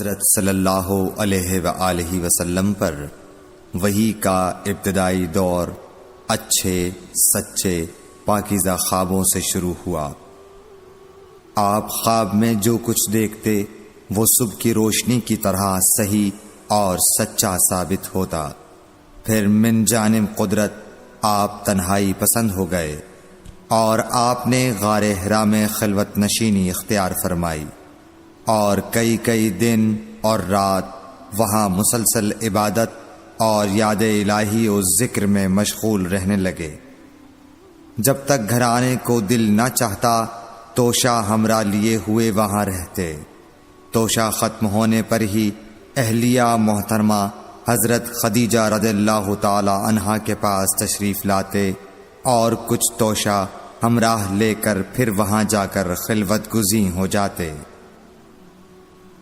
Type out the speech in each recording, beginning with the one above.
حضرت صلی اللہ علیہ وآلہ وسلم پر وحی کا ابتدائی دور اچھے سچے پاکیزہ خوابوں سے شروع ہوا۔ آپ خواب میں جو کچھ دیکھتے وہ صبح کی روشنی کی طرح صحیح اور سچا ثابت ہوتا۔ پھر من جانب قدرت آپ تنہائی پسند ہو گئے اور آپ نے غار حرا میں خلوت نشینی اختیار فرمائی اور کئی دن اور رات وہاں مسلسل عبادت اور یاد الہی و ذکر میں مشغول رہنے لگے۔ جب تک گھر آنے کو دل نہ چاہتا توشہ ہمراہ لیے ہوئے وہاں رہتے۔ توشہ ختم ہونے پر ہی اہلیہ محترمہ حضرت خدیجہ رضی اللہ تعالی عنہا کے پاس تشریف لاتے اور کچھ توشہ ہمراہ لے کر پھر وہاں جا کر خلوت گزین ہو جاتے۔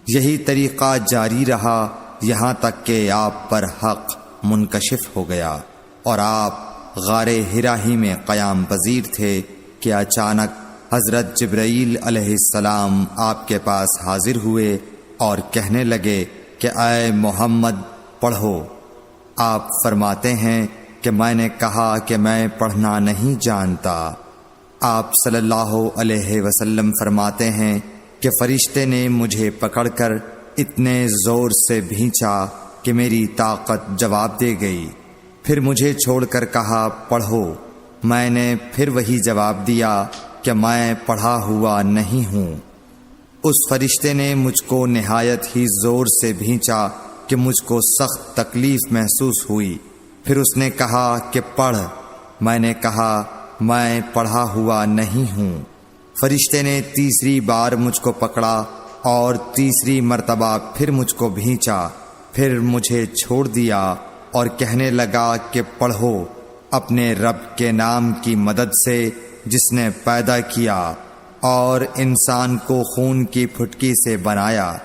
یہی طریقہ جاری رہا یہاں تک کہ آپ پر حق منکشف ہو گیا اور آپ غار حرا ہی میں قیام پذیر تھے کہ اچانک حضرت جبرائیل علیہ السلام آپ کے پاس حاضر ہوئے اور کہنے لگے کہ اے محمد پڑھو۔ آپ فرماتے ہیں کہ میں نے کہا کہ میں پڑھنا نہیں جانتا۔ آپ صلی اللہ علیہ وسلم فرماتے ہیں کہ فرشتے نے مجھے پکڑ کر اتنے زور سے بھینچا کہ میری طاقت جواب دے گئی۔ پھر مجھے چھوڑ کر کہا پڑھو۔ میں نے پھر وہی جواب دیا کہ میں پڑھا ہوا نہیں ہوں۔ اس فرشتے نے مجھ کو نہایت ہی زور سے بھینچا کہ مجھ کو سخت تکلیف محسوس ہوئی۔ پھر اس نے کہا کہ پڑھ۔ میں نے کہا میں پڑھا ہوا نہیں ہوں۔ فرشتے نے تیسری بار مجھ کو پکڑا اور تیسری مرتبہ پھر مجھ کو بھینچا۔ پھر مجھے چھوڑ دیا اور کہنے لگا کہ پڑھو اپنے رب کے نام کی مدد سے جس نے پیدا کیا اور انسان کو خون کی پھٹکی سے بنایا۔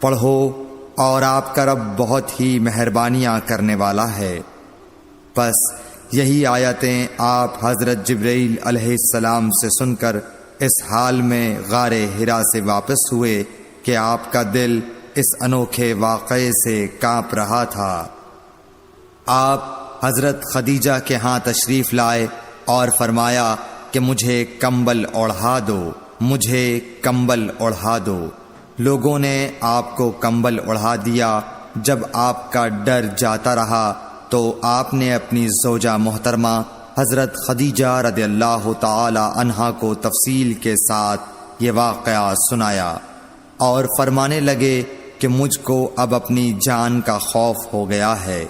پڑھو اور آپ کا رب بہت ہی مہربانیاں کرنے والا ہے۔ پس یہی آیتیں آپ حضرت جبرائیل علیہ السلام سے سن کر اس حال میں غار حرا سے واپس ہوئے کہ آپ کا دل اس انوکھے واقعے سے کانپ رہا تھا۔ آپ حضرت خدیجہ کے ہاں تشریف لائے اور فرمایا کہ مجھے کمبل اوڑھا دو، مجھے کمبل اوڑھا دو۔ لوگوں نے آپ کو کمبل اوڑھا دیا۔ جب آپ کا ڈر جاتا رہا تو آپ نے اپنی زوجہ محترمہ حضرت خدیجہ رضی اللہ تعالی عنہا کو تفصیل کے ساتھ یہ واقعہ سنایا اور فرمانے لگے کہ مجھ کو اب اپنی جان کا خوف ہو گیا ہے۔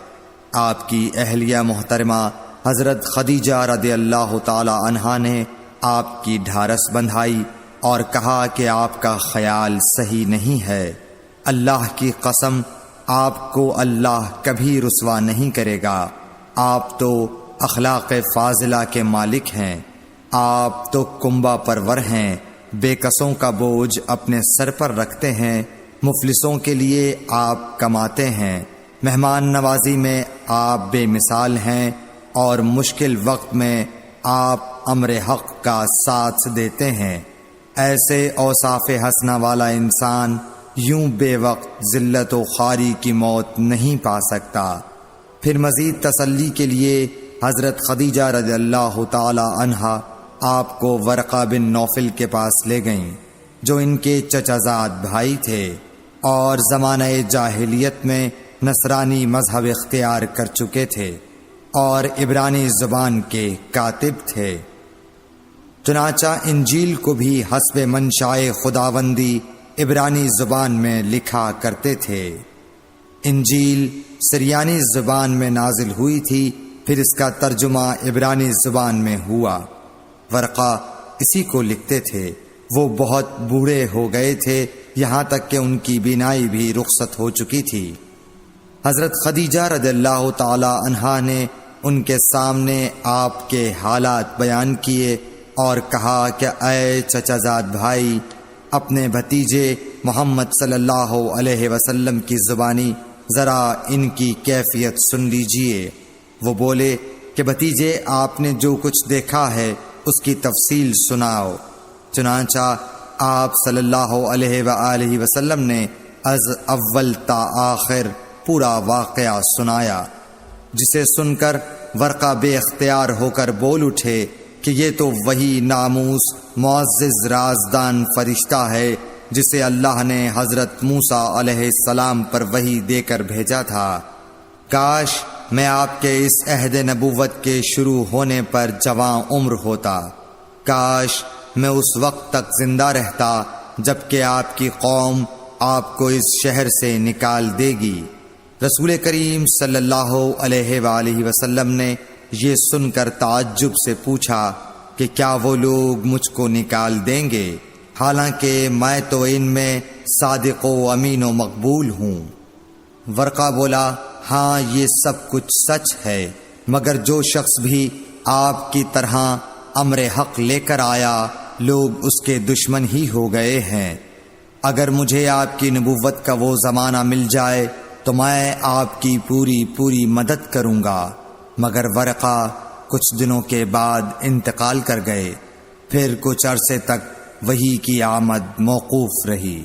آپ کی اہلیہ محترمہ حضرت خدیجہ رضی اللہ تعالی عنہا نے آپ کی ڈھارس بندھائی اور کہا کہ آپ کا خیال صحیح نہیں ہے۔ اللہ کی قسم آپ کو اللہ کبھی رسوا نہیں کرے گا۔ آپ تو اخلاق فاضلہ کے مالک ہیں۔ آپ تو کنبہ پرور ہیں، بے کسوں کا بوجھ اپنے سر پر رکھتے ہیں، مفلسوں کے لیے آپ کماتے ہیں، مہمان نوازی میں آپ بے مثال ہیں اور مشکل وقت میں آپ امر حق کا ساتھ دیتے ہیں۔ ایسے اوصاف حسنہ والا انسان یوں بے وقت ذلت و خواری کی موت نہیں پا سکتا۔ پھر مزید تسلی کے لیے حضرت خدیجہ رضی اللہ تعالی عنہا آپ کو ورقہ بن نوفل کے پاس لے گئیں جو ان کے چچا زاد بھائی تھے اور زمانہ جاہلیت میں نصرانی مذہب اختیار کر چکے تھے اور عبرانی زبان کے کاتب تھے۔ چنانچہ انجیل کو بھی حسب منشائے خداوندی عبرانی زبان میں لکھا کرتے تھے۔ انجیل سریانی زبان میں نازل ہوئی تھی، پھر اس کا ترجمہ عبرانی زبان میں ہوا۔ ورقہ اسی کو لکھتے تھے۔ وہ بہت بوڑھے ہو گئے تھے، یہاں تک کہ ان کی بینائی بھی رخصت ہو چکی تھی۔ حضرت خدیجہ رضی اللہ تعالی عنہا نے ان کے سامنے آپ کے حالات بیان کیے اور کہا کہ اے چچا زاد بھائی، اپنے بھتیجے محمد صلی اللہ علیہ وسلم کی زبانی ذرا ان کی کیفیت سن لیجئے۔ وہ بولے کہ بھتیجے آپ نے جو کچھ دیکھا ہے اس کی تفصیل سناؤ۔ چنانچہ آپ صلی اللہ علیہ وآلہ وسلم نے از اول تا آخر پورا واقعہ سنایا، جسے سن کر ورقہ بے اختیار ہو کر بول اٹھے کہ یہ تو وہی ناموس معزز رازدان فرشتہ ہے جسے اللہ نے حضرت موسیٰ علیہ السلام پر وحی دے کر بھیجا تھا۔ کاش میں آپ کے اس عہد نبوت کے شروع ہونے پر جواں عمر ہوتا، کاش میں اس وقت تک زندہ رہتا جب کہ آپ کی قوم آپ کو اس شہر سے نکال دے گی۔ رسول کریم صلی اللہ علیہ وآلہ وسلم نے یہ سن کر تعجب سے پوچھا کہ کیا وہ لوگ مجھ کو نکال دیں گے، حالانکہ میں تو ان میں صادق و امین و مقبول ہوں۔ ورقہ بولا، ہاں یہ سب کچھ سچ ہے، مگر جو شخص بھی آپ کی طرح امر حق لے کر آیا لوگ اس کے دشمن ہی ہو گئے ہیں۔ اگر مجھے آپ کی نبوت کا وہ زمانہ مل جائے تو میں آپ کی پوری مدد کروں گا، مگر ورقہ کچھ دنوں کے بعد انتقال کر گئے، پھر کچھ عرصے تک وحی کی آمد موقوف رہی۔